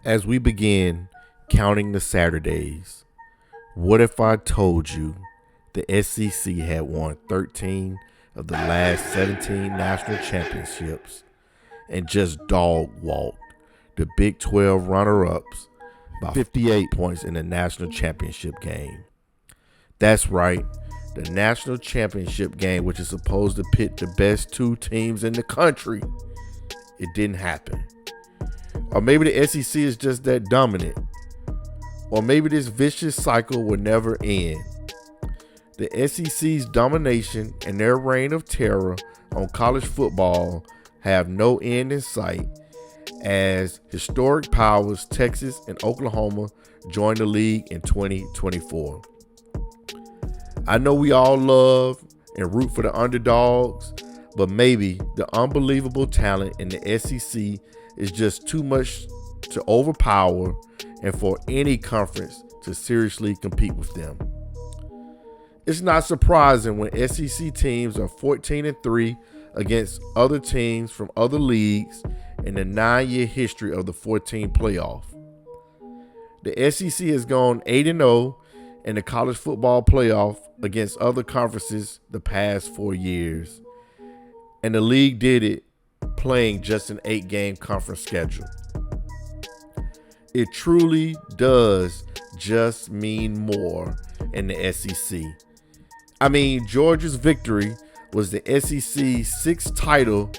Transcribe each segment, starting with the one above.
As we begin counting the Saturdays, what if I told you the SEC had won 13 of the last 17 national championships and just dog walked the Big 12 runner-ups by 58 points in the national championship game? That's right, the national championship game, which is supposed to pit the best two teams in the country. It didn't happen. Or maybe the SEC is just that dominant. Or maybe this vicious cycle will never end. The SEC's domination and their reign of terror on college football have no end in sight as historic powers Texas and Oklahoma join the league in 2024. I know we all love and root for the underdogs, but maybe the unbelievable talent in the SEC is just too much to overpower and for any conference to seriously compete with them. It's not surprising when SEC teams are 14-3 against other teams from other leagues in the 9-year history of the 14 playoff. The SEC has gone 8-0 in the college football playoff against other conferences the past 4 years, and the league did it playing just an 8-game conference schedule. It truly does just mean more in the SEC. I mean, Georgia's victory was the SEC's 6th title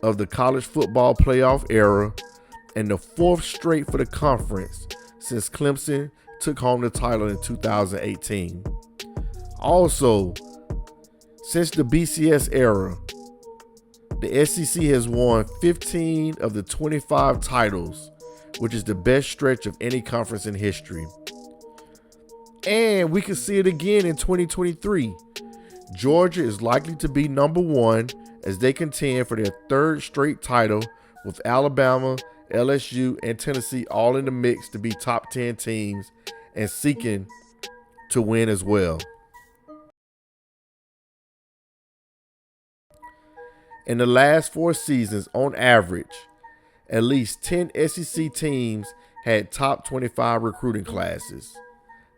of the college football playoff era and the 4th straight for the conference since Clemson took home the title in 2018. Also, since the BCS era, the SEC has won 15 of the 25 titles, which is the best stretch of any conference in history. And we can see it again in 2023. Georgia is likely to be number one as they contend for their 3rd straight title, with Alabama, LSU, and Tennessee all in the mix to be top 10 teams and seeking to win as well. In the last 4 seasons, on average, at least 10 SEC teams had top 25 recruiting classes.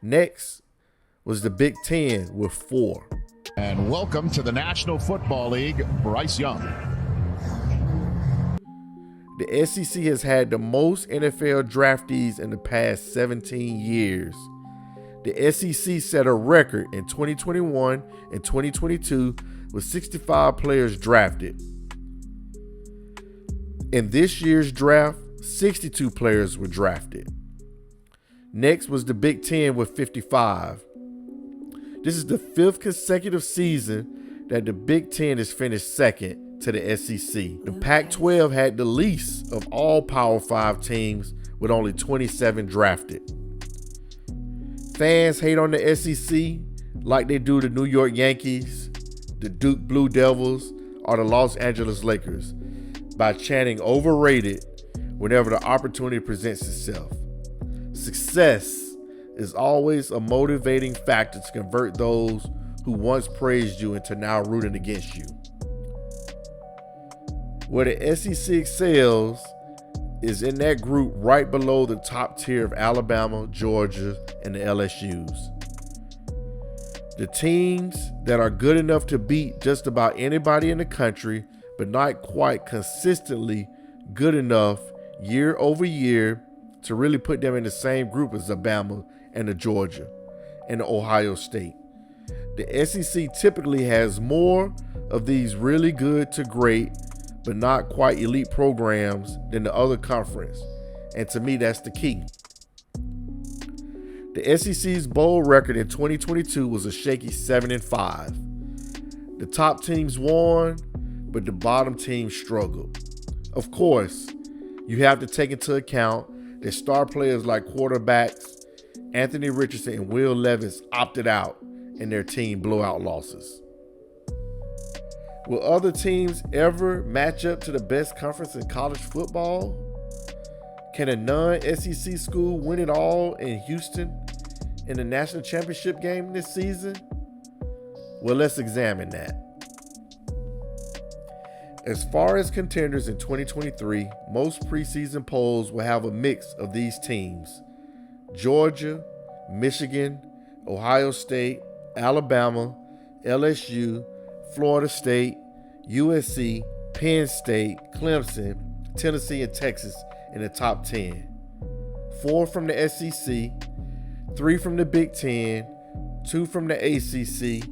Next was the Big Ten with 4. And welcome to the National Football League, Bryce Young. The SEC has had the most NFL draftees in the past 17 years. The SEC set a record in 2021 and 2022 with 65 players drafted. In this year's draft, 62 players were drafted. Next was the Big Ten with 55. This is the 5th consecutive season that the Big Ten has finished second to the SEC. The Pac-12 had the least of all Power 5 teams with only 27 drafted. Fans hate on the SEC like they do the New York Yankees, the Duke Blue Devils, or the Los Angeles Lakers by chanting overrated whenever the opportunity presents itself. Success is always a motivating factor to convert those who once praised you into now rooting against you. Where the SEC excels is in that group right below the top tier of Alabama, Georgia, and the LSUs. The teams that are good enough to beat just about anybody in the country, but not quite consistently good enough year over year to really put them in the same group as Alabama and the Georgia and the Ohio State. The SEC typically has more of these really good to great, but not quite elite programs than the other conference. And to me, that's the key. The SEC's bowl record in 2022 was a shaky 7-5. The top teams won, but the bottom teams struggled. Of course, you have to take into account that star players like quarterbacks Anthony Richardson and Will Levis opted out in their team blowout losses. Will other teams ever match up to the best conference in college football? Can a non-SEC school win it all in Houston in the national championship game this season? Well, let's examine that. As far as contenders in 2023, most preseason polls will have a mix of these teams: Georgia, Michigan, Ohio State, Alabama, LSU, Florida State, USC, Penn State, Clemson, Tennessee, and Texas in the top 10. 4 from the SEC, 3 from the Big Ten, 2 from the ACC,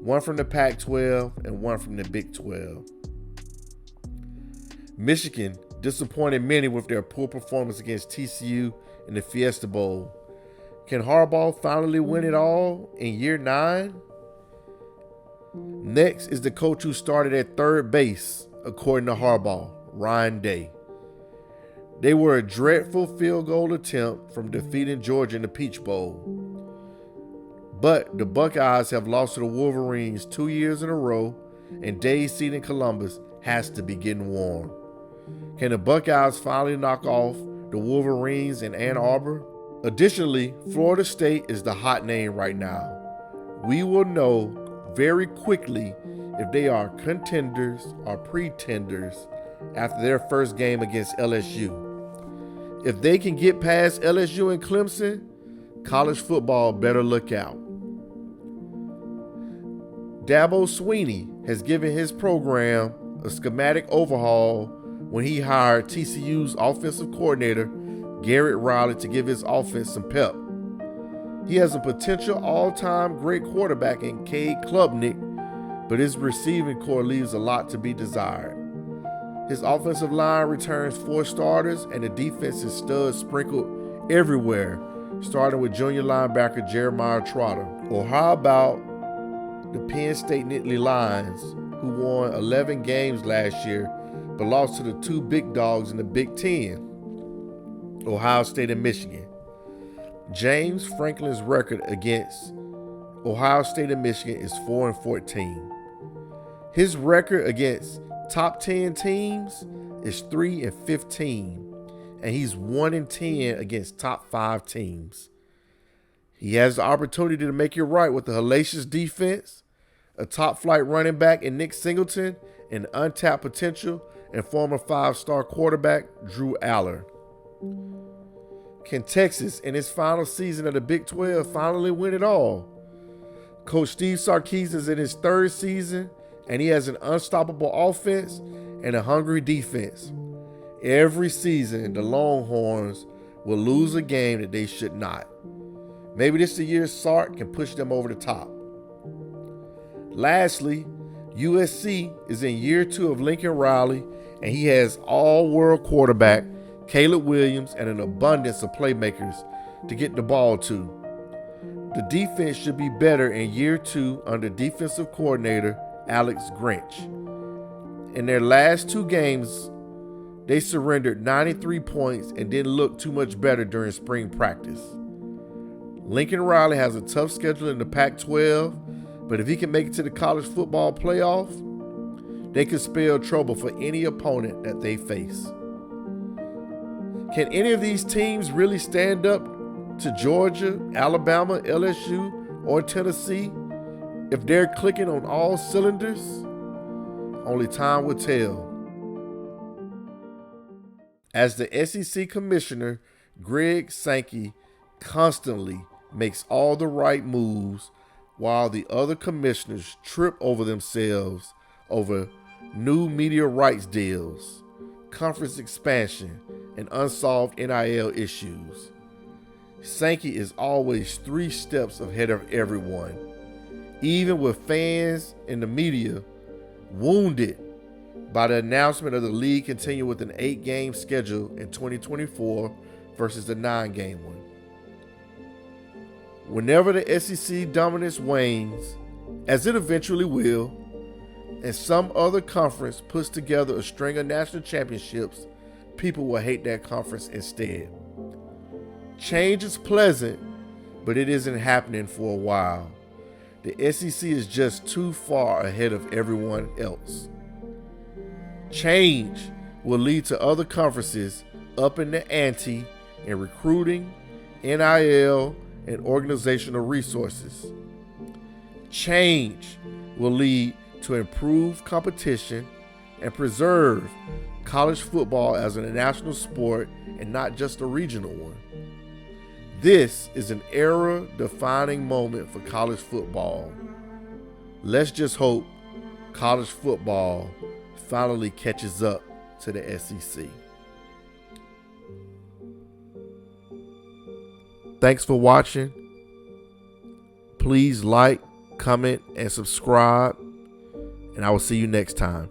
1 from the Pac-12, and 1 from the Big 12. Michigan disappointed many with their poor performance against TCU in the Fiesta Bowl. Can Harbaugh finally win it all in year 9? Next is the coach who started at third base, according to Harbaugh, Ryan Day. They were a dreadful field goal attempt from defeating Georgia in the Peach Bowl. But the Buckeyes have lost to the Wolverines 2 years in a row, and Day's seat in Columbus has to be getting warm. Can the Buckeyes finally knock off the Wolverines in Ann Arbor? Additionally, Florida State is the hot name right now. We will know very quickly if they are contenders or pretenders after their first game against LSU. If they can get past LSU and Clemson, college football better look out. Dabo Swinney has given his program a schematic overhaul when he hired TCU's offensive coordinator, Garrett Riley, to give his offense some pep. He has a potential all-time great quarterback in Cade Klubnik, but his receiving core leaves a lot to be desired. His offensive line returns 4 starters, and the defense is studs sprinkled everywhere, starting with junior linebacker Jeremiah Trotter. Or how about the Penn State Nittany Lions, who won 11 games last year, but lost to the 2 big dogs in the Big Ten, Ohio State and Michigan. James Franklin's record against Ohio State and Michigan is 4-14. His record against top 10 teams is 3-15, and he's 1-10 against top 5 teams. He has the opportunity to make it right with a hellacious defense, a top-flight running back in Nick Singleton, and untapped potential and former 5-star quarterback Drew Aller. Can Texas, in his final season of the Big 12, finally win it all? Coach Steve Sarkisian is in his 3rd season, and he has an unstoppable offense and a hungry defense. Every season, the Longhorns will lose a game that they should not. Maybe this is the year Sark can push them over the top. Lastly, USC is in year 2 of Lincoln Riley, and he has all-world quarterback Caleb Williams and an abundance of playmakers to get the ball to. The defense should be better in year 2 under defensive coordinator Alex Grinch. In their last 2 games, they surrendered 93 points and didn't look too much better during spring practice. Lincoln Riley has a tough schedule in the Pac-12, but if he can make it to the college football playoff, they could spell trouble for any opponent that they face. Can any of these teams really stand up to Georgia, Alabama, LSU, or Tennessee if they're clicking on all cylinders? Only time will tell. As the SEC commissioner, Greg Sankey constantly makes all the right moves while the other commissioners trip over themselves over new media rights deals, conference expansion, and unsolved NIL issues. Sankey is always 3 steps ahead of everyone, even with fans and the media wounded by the announcement of the league continuing with an 8-game schedule in 2024 versus the 9-game one. Whenever the SEC dominance wanes, as it eventually will, and some other conference puts together a string of national championships, people will hate that conference instead. Change is pleasant, but it isn't happening for a while. The SEC is just too far ahead of everyone else. Change will lead to other conferences upping the ante in recruiting, NIL, and organizational resources. Change will lead to improved competition, and preserve college football as a national sport and not just a regional one. This is an era-defining moment for college football. Let's just hope college football finally catches up to the SEC. Thanks for watching. Please like, comment, and subscribe, and I will see you next time.